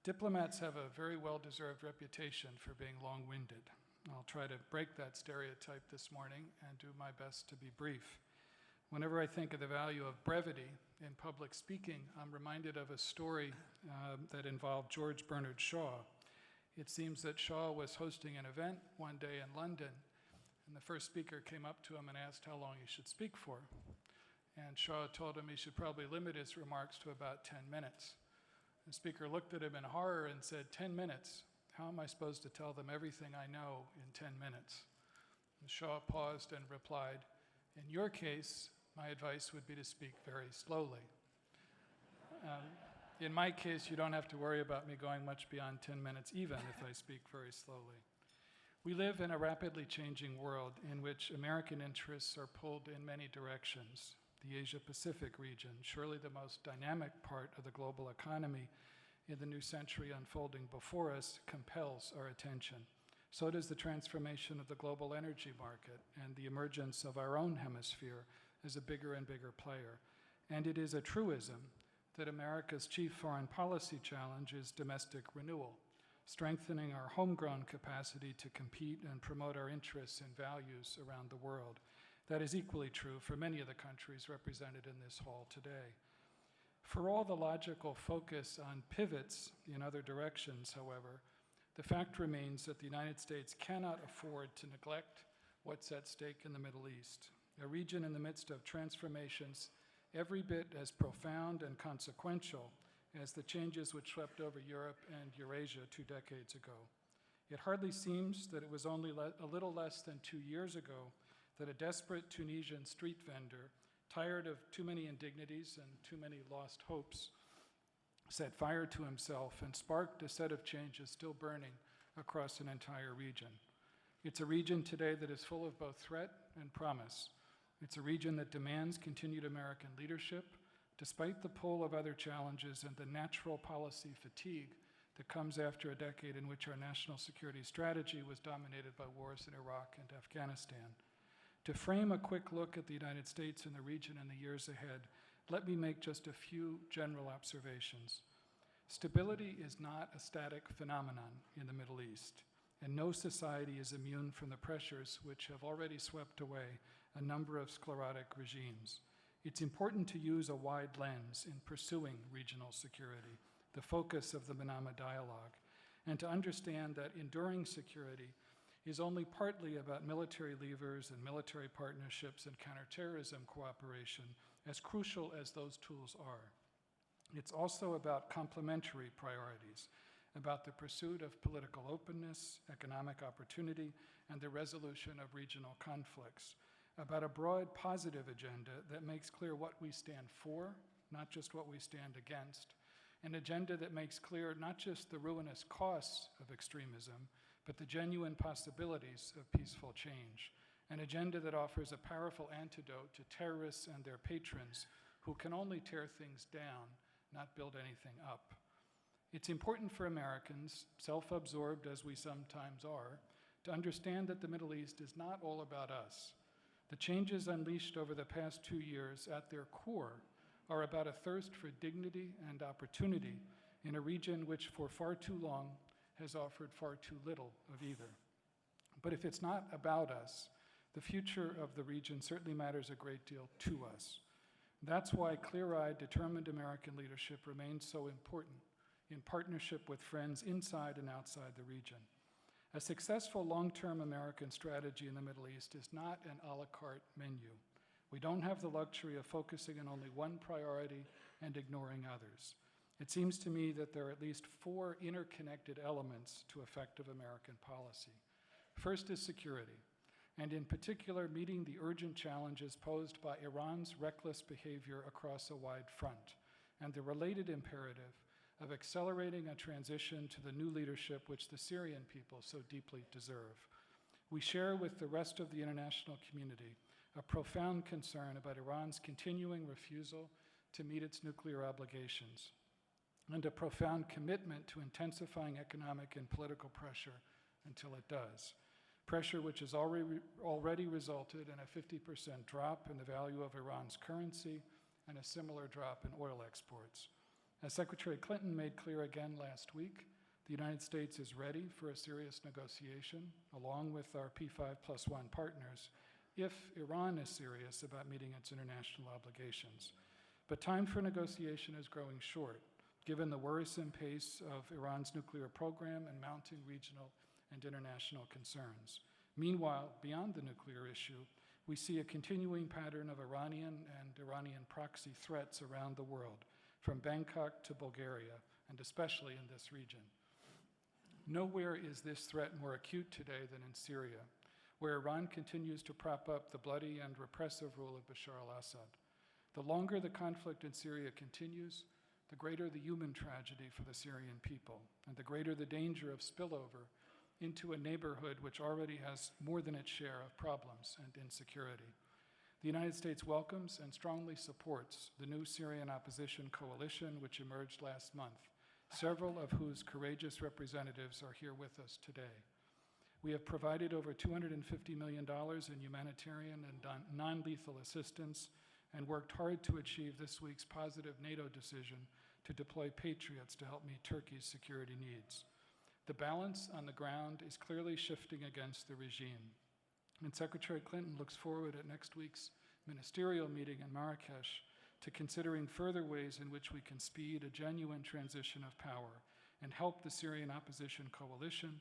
Diplomats have a very well-deserved reputation for being long-winded. I'll try to break that stereotype this morning and do my best to be brief. Whenever I think of the value of brevity in public speaking, I'm reminded of a story that involved George Bernard Shaw. It seems that Shaw was hosting an event one day in London, and the first speaker came up to him and asked how long he should speak for. And Shaw told him he should probably limit his remarks to about 10 minutes. The speaker looked at him in horror and said, 10 minutes? How am I supposed to tell them everything I know in 10 minutes? And Shaw paused and replied, in your case, my advice would be to speak very slowly. In my case, you don't have to worry about me going much beyond 10 minutes, even if I speak very slowly. We live in a rapidly changing world in which American interests are pulled in many directions. The Asia-Pacific region, surely the most dynamic part of the global economy in the new century unfolding before us, compels our attention. So does the transformation of the global energy market and the emergence of our own hemisphere as a bigger and bigger player. And it is a truism that America's chief foreign policy challenge is domestic renewal, strengthening our homegrown capacity to compete and promote our interests and values around the world. That is equally true for many of the countries represented in this hall today. For all the logical focus on pivots in other directions, however, the fact remains that the United States cannot afford to neglect what's at stake in the Middle East, a region in the midst of transformations every bit as profound and consequential as the changes which swept over Europe and Eurasia 2 decades ago. It hardly seems that it was only a little less than 2 years ago that a desperate Tunisian street vendor, tired of too many indignities and too many lost hopes, set fire to himself and sparked a set of changes still burning across an entire region. It's a region today that is full of both threat and promise. It's a region that demands continued American leadership, despite the pull of other challenges and the natural policy fatigue that comes after a decade in which our national security strategy was dominated by wars in Iraq and Afghanistan. To frame a quick look at the United States and the region in the years ahead, let me make just a few general observations. Stability is not a static phenomenon in the Middle East, and no society is immune from the pressures which have already swept away a number of sclerotic regimes. It's important to use a wide lens in pursuing regional security, the focus of the Manama Dialogue, and to understand that enduring security is only partly about military levers and military partnerships and counterterrorism cooperation, as crucial as those tools are. It's also about complementary priorities, about the pursuit of political openness, economic opportunity, and the resolution of regional conflicts, about a broad positive agenda that makes clear what we stand for, not just what we stand against, an agenda that makes clear not just the ruinous costs of extremism, but the genuine possibilities of peaceful change, an agenda that offers a powerful antidote to terrorists and their patrons who can only tear things down, not build anything up. It's important for Americans, self-absorbed as we sometimes are, to understand that the Middle East is not all about us. The changes unleashed over the past 2 years at their core are about a thirst for dignity and opportunity in a region which for far too long has offered far too little of either. But if it's not about us, the future of the region certainly matters a great deal to us. That's why clear-eyed, determined American leadership remains so important in partnership with friends inside and outside the region. A successful long-term American strategy in the Middle East is not an a la carte menu. We don't have the luxury of focusing on only one priority and ignoring others. It seems to me that there are at least 4 interconnected elements to effective American policy. First is security, and in particular, meeting the urgent challenges posed by Iran's reckless behavior across a wide front, and the related imperative of accelerating a transition to the new leadership which the Syrian people so deeply deserve. We share with the rest of the international community a profound concern about Iran's continuing refusal to meet its nuclear obligations, and a profound commitment to intensifying economic and political pressure until it does. Pressure which has already resulted in a 50% drop in the value of Iran's currency and a similar drop in oil exports. As Secretary Clinton made clear again last week, the United States is ready for a serious negotiation, along with our P5+1 partners, if Iran is serious about meeting its international obligations. But time for negotiation is growing short, given the worrisome pace of Iran's nuclear program and mounting regional and international concerns. Meanwhile, beyond the nuclear issue, we see a continuing pattern of Iranian and Iranian proxy threats around the world, from Bangkok to Bulgaria, and especially in this region. Nowhere is this threat more acute today than in Syria, where Iran continues to prop up the bloody and repressive rule of Bashar al-Assad. The longer the conflict in Syria continues, the greater the human tragedy for the Syrian people, and the greater the danger of spillover into a neighborhood which already has more than its share of problems and insecurity. The United States welcomes and strongly supports the new Syrian opposition coalition which emerged last month, several of whose courageous representatives are here with us today. We have provided over $250 million in humanitarian and non-lethal assistance and worked hard to achieve this week's positive NATO decision to deploy Patriots to help meet Turkey's security needs. The balance on the ground is clearly shifting against the regime, and Secretary Clinton looks forward at next week's ministerial meeting in Marrakesh to considering further ways in which we can speed a genuine transition of power and help the Syrian opposition coalition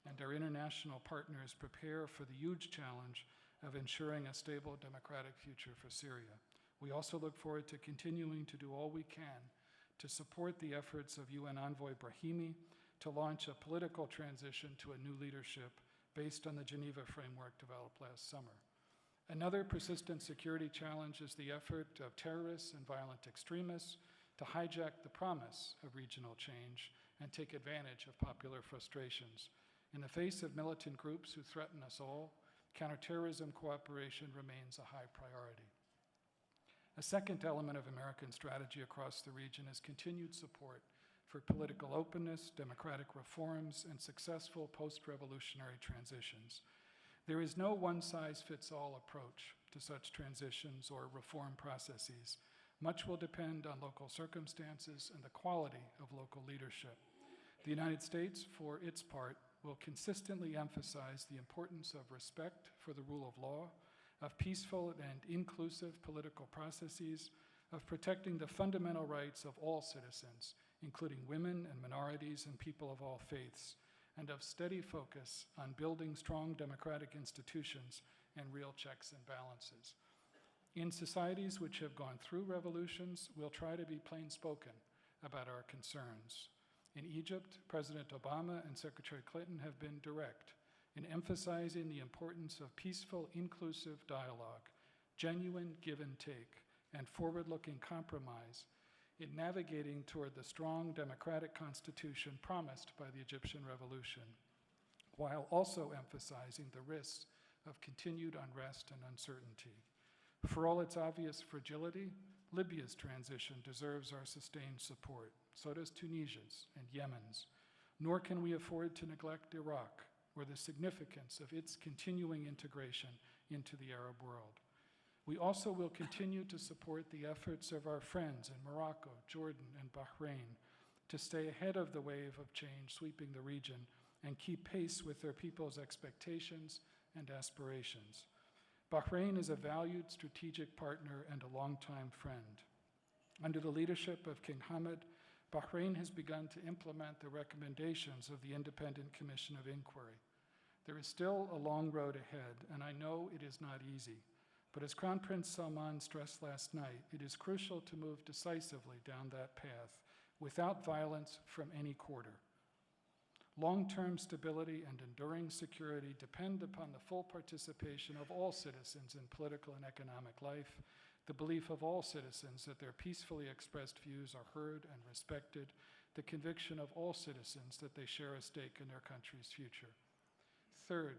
and our international partners prepare for the huge challenge of ensuring a stable democratic future for Syria. We also look forward to continuing to do all we can to support the efforts of UN Envoy Brahimi to launch a political transition to a new leadership based on the Geneva framework developed last summer. Another persistent security challenge is the effort of terrorists and violent extremists to hijack the promise of regional change and take advantage of popular frustrations. In the face of militant groups who threaten us all, counterterrorism cooperation remains a high priority. A second element of American strategy across the region is continued support for political openness, democratic reforms, and successful post-revolutionary transitions. There is no one-size-fits-all approach to such transitions or reform processes. Much will depend on local circumstances and the quality of local leadership. The United States, for its part, will consistently emphasize the importance of respect for the rule of law, of peaceful and inclusive political processes, of protecting the fundamental rights of all citizens, including women and minorities and people of all faiths, and of steady focus on building strong democratic institutions and real checks and balances. In societies which have gone through revolutions, we'll try to be plain-spoken about our concerns. In Egypt, President Obama and Secretary Clinton have been direct in emphasizing the importance of peaceful, inclusive dialogue, genuine give and take, and forward-looking compromise in navigating toward the strong democratic constitution promised by the Egyptian revolution, while also emphasizing the risks of continued unrest and uncertainty. For all its obvious fragility, Libya's transition deserves our sustained support. So does Tunisia's and Yemen's. Nor can we afford to neglect Iraq or the significance of its continuing integration into the Arab world. We also will continue to support the efforts of our friends in Morocco, Jordan, and Bahrain to stay ahead of the wave of change sweeping the region and keep pace with their people's expectations and aspirations. Bahrain is a valued strategic partner and a longtime friend. Under the leadership of King Hamad, Bahrain has begun to implement the recommendations of the Independent Commission of Inquiry. There is still a long road ahead, and I know it is not easy. But as Crown Prince Salman stressed last night, it is crucial to move decisively down that path without violence from any quarter. Long-term stability and enduring security depend upon the full participation of all citizens in political and economic life, the belief of all citizens that their peacefully expressed views are heard and respected, the conviction of all citizens that they share a stake in their country's future. Third,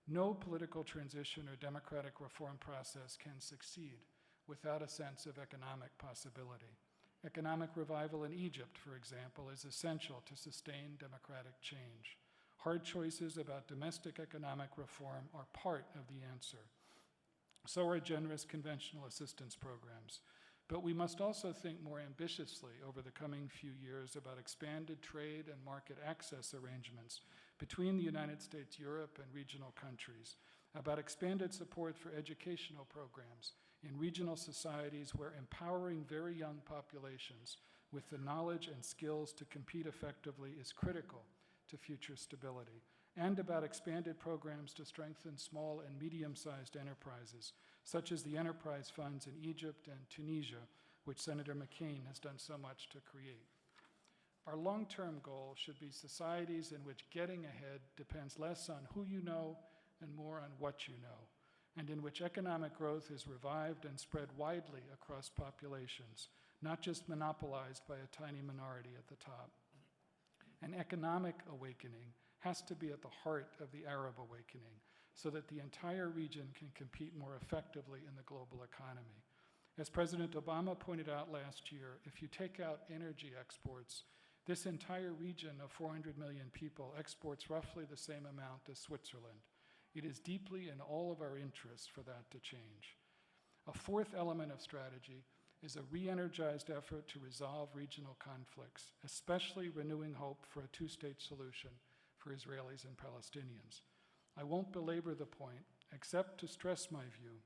no political transition or democratic reform process can succeed without a sense of economic possibility. Economic revival in Egypt, for example, is essential to sustain democratic change. Hard choices about domestic economic reform are part of the answer. So are generous conventional assistance programs. But we must also think more ambitiously over the coming few years about expanded trade and market access arrangements between the United States, Europe, and regional countries, about expanded support for educational programs in regional societies where empowering very young populations with the knowledge and skills to compete effectively is critical to future stability, and about expanded programs to strengthen small and medium-sized enterprises, such as the enterprise funds in Egypt and Tunisia, which Senator McCain has done so much to create. Our long-term goal should be societies in which getting ahead depends less on who you know and more on what you know, and in which economic growth is revived and spread widely across populations, not just monopolized by a tiny minority at the top. An economic awakening has to be at the heart of the Arab awakening so that the entire region can compete more effectively in the global economy. As President Obama pointed out last year, if you take out energy exports, this entire region of 400 million people exports roughly the same amount as Switzerland. It is deeply in all of our interests for that to change. A fourth element of strategy is a re-energized effort to resolve regional conflicts, especially renewing hope for a two-state solution for Israelis and Palestinians. I won't belabor the point, except to stress my view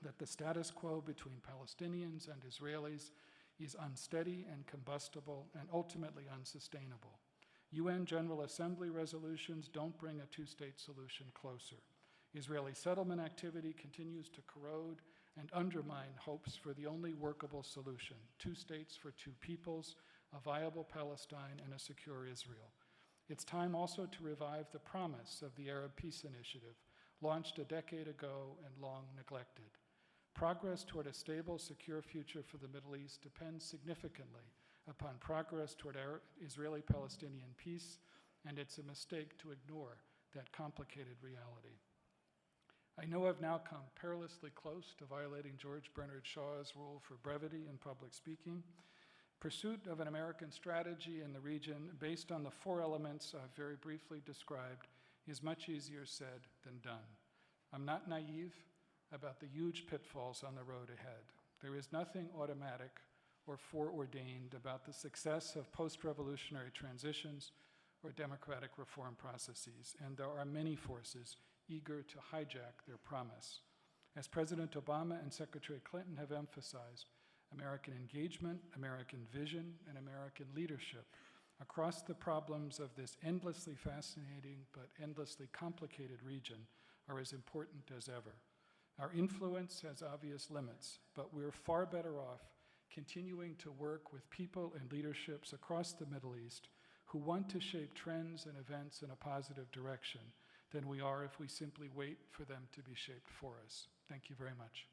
that the status quo between Palestinians and Israelis is unsteady and combustible and ultimately unsustainable. UN General Assembly resolutions don't bring a two-state solution closer. Israeli settlement activity continues to corrode and undermine hopes for the only workable solution, two states for two peoples, a viable Palestine, and a secure Israel. It's time also to revive the promise of the Arab Peace Initiative, launched a decade ago and long neglected. Progress toward a stable, secure future for the Middle East depends significantly upon progress toward Israeli-Palestinian peace, and it's a mistake to ignore that complicated reality. I know I've now come perilously close to violating George Bernard Shaw's rule for brevity in public speaking. Pursuit of an American strategy in the region based on the four elements I've very briefly described is much easier said than done. I'm not naive about the huge pitfalls on the road ahead. There is nothing automatic or foreordained about the success of post-revolutionary transitions or democratic reform processes, and there are many forces eager to hijack their promise. As President Obama and Secretary Clinton have emphasized, American engagement, American vision, and American leadership across the problems of this endlessly fascinating but endlessly complicated region are as important as ever. Our influence has obvious limits, but we're far better off continuing to work with people and leaderships across the Middle East who want to shape trends and events in a positive direction than we are if we simply wait for them to be shaped for us. Thank you very much.